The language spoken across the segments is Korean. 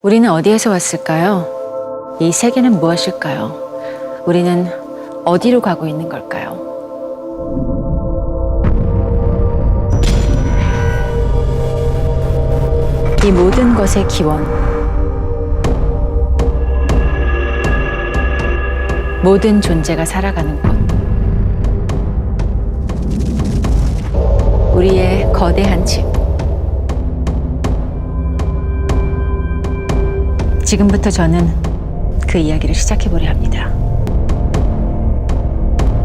우리는 어디에서 왔을까요? 이 세계는 무엇일까요? 우리는 어디로 가고 있는 걸까요? 이 모든 것의 기원, 모든 존재가 살아가는 곳, 우리의 거대한 집. 지금부터 저는 그 이야기를 시작해보려 합니다.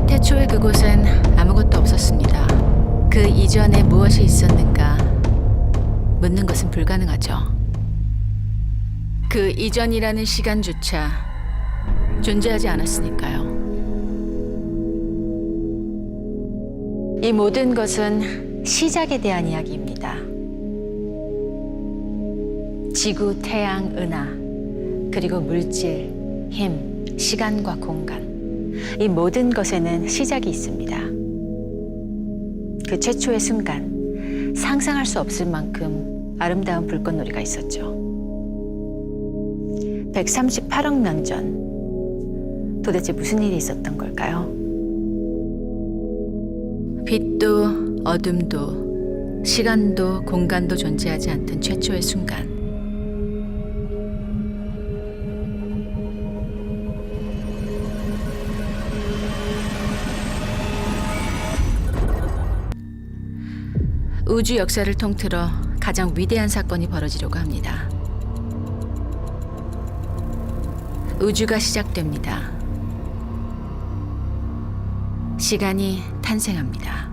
태초에 그곳엔 아무것도 없었습니다. 그 이전에 무엇이 있었는가 묻는 것은 불가능하죠. 그 이전이라는 시간조차 존재하지 않았으니까요. 이 모든 것은 시작에 대한 이야기입니다. 지구, 태양, 은하, 그리고 물질, 힘, 시간과 공간. 이 모든 것에는 시작이 있습니다. 그 최초의 순간, 상상할 수 없을 만큼 아름다운 불꽃놀이가 있었죠. 138억 년 전, 도대체 무슨 일이 있었던 걸까요? 빛도 어둠도 시간도 공간도 존재하지 않던 최초의 순간. 우주 역사를 통틀어 가장 위대한 사건이 벌어지려고 합니다. 우주가 시작됩니다. 시간이 탄생합니다.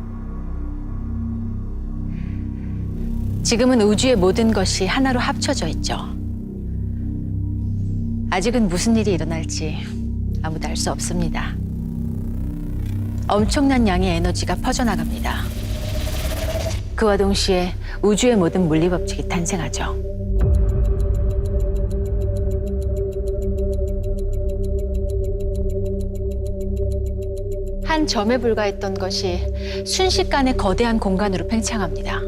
지금은 우주의 모든 것이 하나로 합쳐져 있죠. 아직은 무슨 일이 일어날지 아무도 알 수 없습니다. 엄청난 양의 에너지가 퍼져나갑니다. 그와 동시에 우주의 모든 물리법칙이 탄생하죠. 한 점에 불과했던 것이 순식간에 거대한 공간으로 팽창합니다.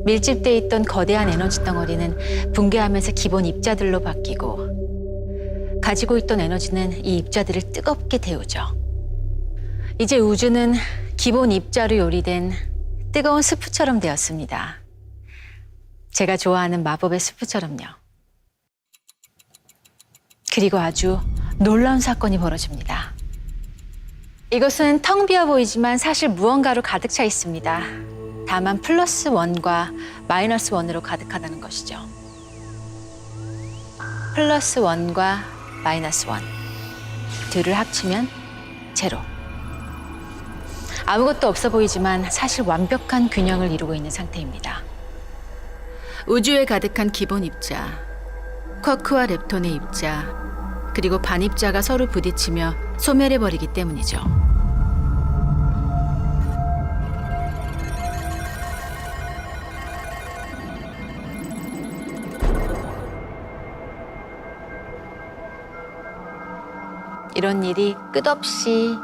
밀집돼 있던 거대한 에너지 덩어리는 붕괴하면서 기본 입자들로 바뀌고 가지고 있던 에너지는 이 입자들을 뜨겁게 데우죠. 이제 우주는 기본 입자로 요리된 뜨거운 스프처럼 되었습니다. 제가 좋아하는 마법의 스프처럼요. 그리고 아주 놀라운 사건이 벌어집니다. 이것은 텅 비어 보이지만 사실 무언가로 가득 차 있습니다. 다만 플러스 원과 마이너스 원으로 가득하다는 것이죠. 플러스 원과 마이너스 원. 둘을 합치면 제로. 아무것도 없어 보이지만 사실 완벽한 균형을 이루고 있는 상태입니다. 우주에 가득한 기본 입자, 쿼크와 렙톤의 입자, 그리고 반입자가 서로 부딪히며 소멸해버리기 때문이죠. 이런 일이 끝없이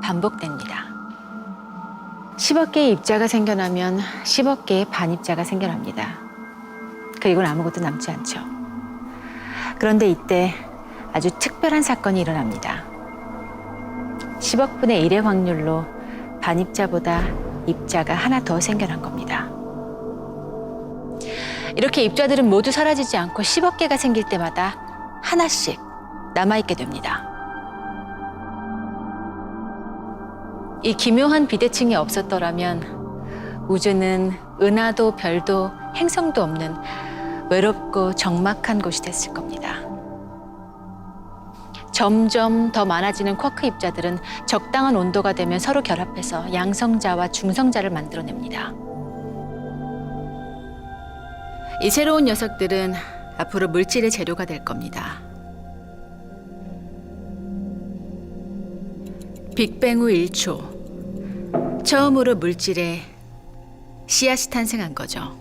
반복됩니다. 10억 개의 입자가 생겨나면 10억 개의 반입자가 생겨납니다. 그리고는 아무것도 남지 않죠. 그런데 이때 아주 특별한 사건이 일어납니다. 10억 분의 1의 확률로 반입자보다 입자가 하나 더 생겨난 겁니다. 이렇게 입자들은 모두 사라지지 않고 10억 개가 생길 때마다 하나씩 남아있게 됩니다. 이 기묘한 비대칭이 없었더라면 우주는 은하도 별도 행성도 없는 외롭고 적막한 곳이 됐을 겁니다. 점점 더 많아지는 쿼크 입자들은 적당한 온도가 되면 서로 결합해서 양성자와 중성자를 만들어냅니다. 이 새로운 녀석들은 앞으로 물질의 재료가 될 겁니다. 빅뱅 후 1초, 처음으로 물질에 씨앗이 탄생한 거죠.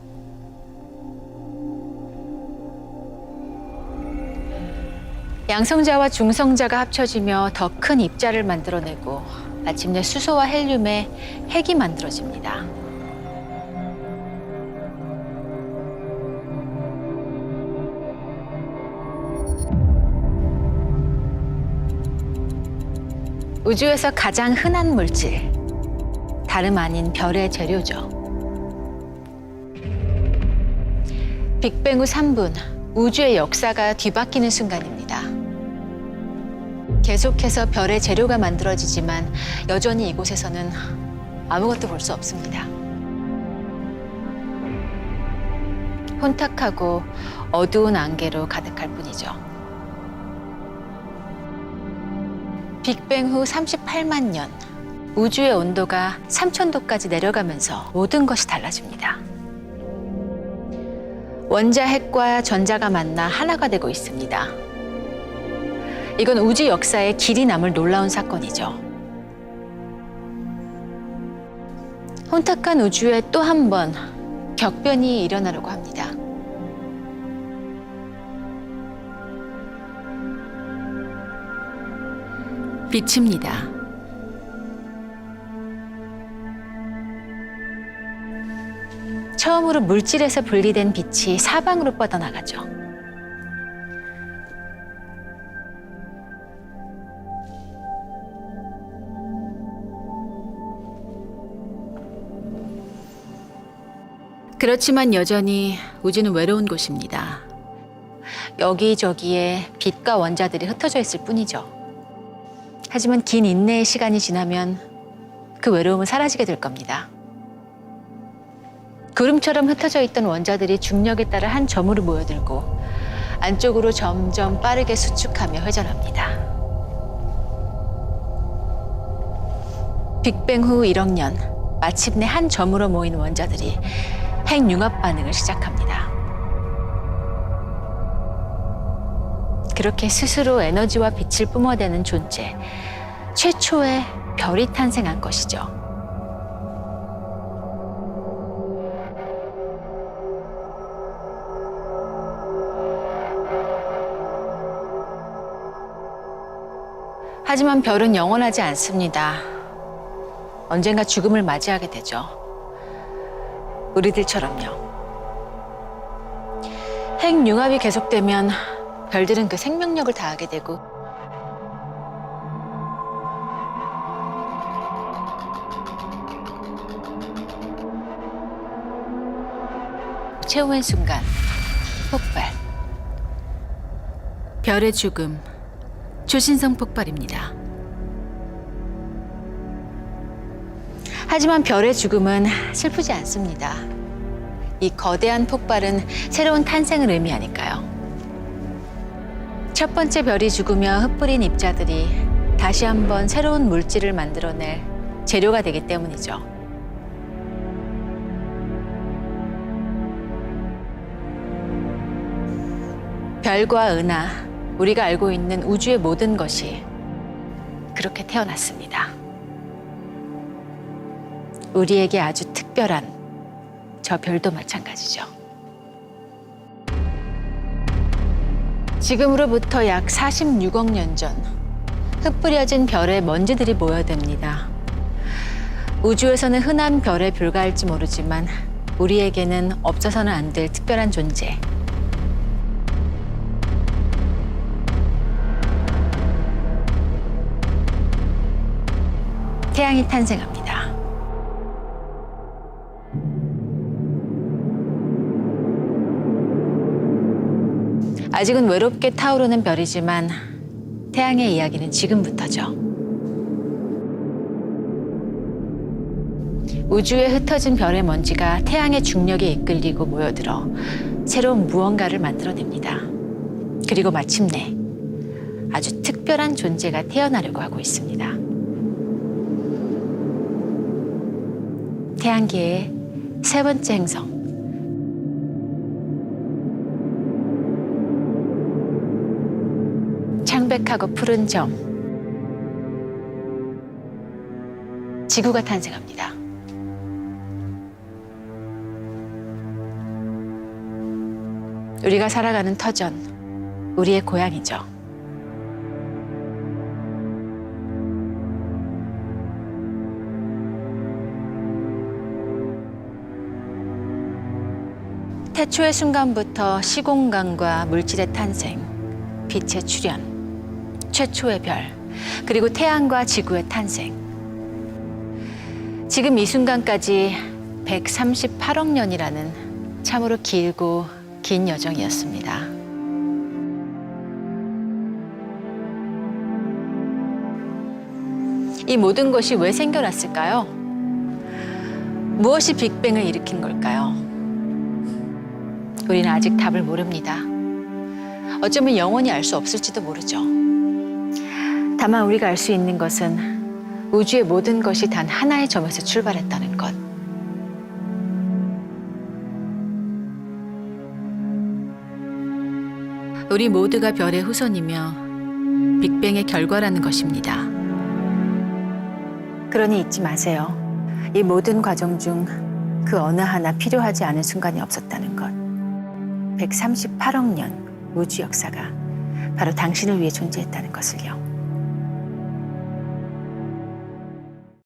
양성자와 중성자가 합쳐지며 더 큰 입자를 만들어내고 마침내 수소와 헬륨의 핵이 만들어집니다. 우주에서 가장 흔한 물질, 다름 아닌 별의 재료죠. 빅뱅 후 3분, 우주의 역사가 뒤바뀌는 순간입니다. 계속해서 별의 재료가 만들어지지만 여전히 이곳에서는 아무것도 볼 수 없습니다. 혼탁하고 어두운 안개로 가득할 뿐이죠. 빅뱅 후 38만 년, 우주의 온도가 3000도까지 내려가면서 모든 것이 달라집니다. 원자 핵과 전자가 만나 하나가 되고 있습니다. 이건 우주 역사에 길이 남을 놀라운 사건이죠. 혼탁한 우주에 또 한 번 격변이 일어나려고 합니다. 빛입니다. 처음으로 물질에서 분리된 빛이 사방으로 뻗어나가죠. 그렇지만 여전히 우주는 외로운 곳입니다. 여기저기에 빛과 원자들이 흩어져 있을 뿐이죠. 하지만 긴 인내의 시간이 지나면 그 외로움은 사라지게 될 겁니다. 구름처럼 흩어져 있던 원자들이 중력에 따라 한 점으로 모여들고 안쪽으로 점점 빠르게 수축하며 회전합니다. 빅뱅 후 1억 년, 마침내 한 점으로 모인 원자들이 핵융합 반응을 시작합니다. 그렇게 스스로 에너지와 빛을 뿜어대는 존재, 최초의 별이 탄생한 것이죠. 하지만 별은 영원하지 않습니다. 언젠가 죽음을 맞이하게 되죠. 우리들처럼요. 핵융합이 계속되면 별들은 그 생명력을 다하게 되고 최후의 순간, 폭발. 별의 죽음, 초신성 폭발입니다. 하지만 별의 죽음은 슬프지 않습니다. 이 거대한 폭발은 새로운 탄생을 의미하니까요. 첫 번째 별이 죽으며 흩뿌린 입자들이 다시 한번 새로운 물질을 만들어낼 재료가 되기 때문이죠. 별과 은하, 우리가 알고 있는 우주의 모든 것이 그렇게 태어났습니다. 우리에게 아주 특별한 저 별도 마찬가지죠. 지금으로부터 약 46억 년 전, 흩뿌려진 별의 먼지들이 모여듭니다. 우주에서는 흔한 별에 불과할지 모르지만 우리에게는 없어서는 안 될 특별한 존재. 태양이 탄생합니다. 아직은 외롭게 타오르는 별이지만 태양의 이야기는 지금부터죠. 우주에 흩어진 별의 먼지가 태양의 중력에 이끌리고 모여들어 새로운 무언가를 만들어냅니다. 그리고 마침내 아주 특별한 존재가 태어나려고 하고 있습니다. 태양계의 세 번째 행성. 창백하고 푸른 점. 지구가 탄생합니다. 우리가 살아가는 터전, 우리의 고향이죠. 태초의 순간부터 시공간과 물질의 탄생, 빛의 출현, 최초의 별, 그리고 태양과 지구의 탄생. 지금 이 순간까지 138억 년이라는 참으로 길고 긴 여정이었습니다. 이 모든 것이 왜 생겨났을까요? 무엇이 빅뱅을 일으킨 걸까요? 우리는 아직 답을 모릅니다. 어쩌면 영원히 알 수 없을지도 모르죠. 다만 우리가 알 수 있는 것은 우주의 모든 것이 단 하나의 점에서 출발했다는 것. 우리 모두가 별의 후손이며 빅뱅의 결과라는 것입니다. 그러니 잊지 마세요. 이 모든 과정 중 그 어느 하나 필요하지 않은 순간이 없었다는 것. 138억 년 우주 역사가 바로 당신을 위해 존재했다는 것을요.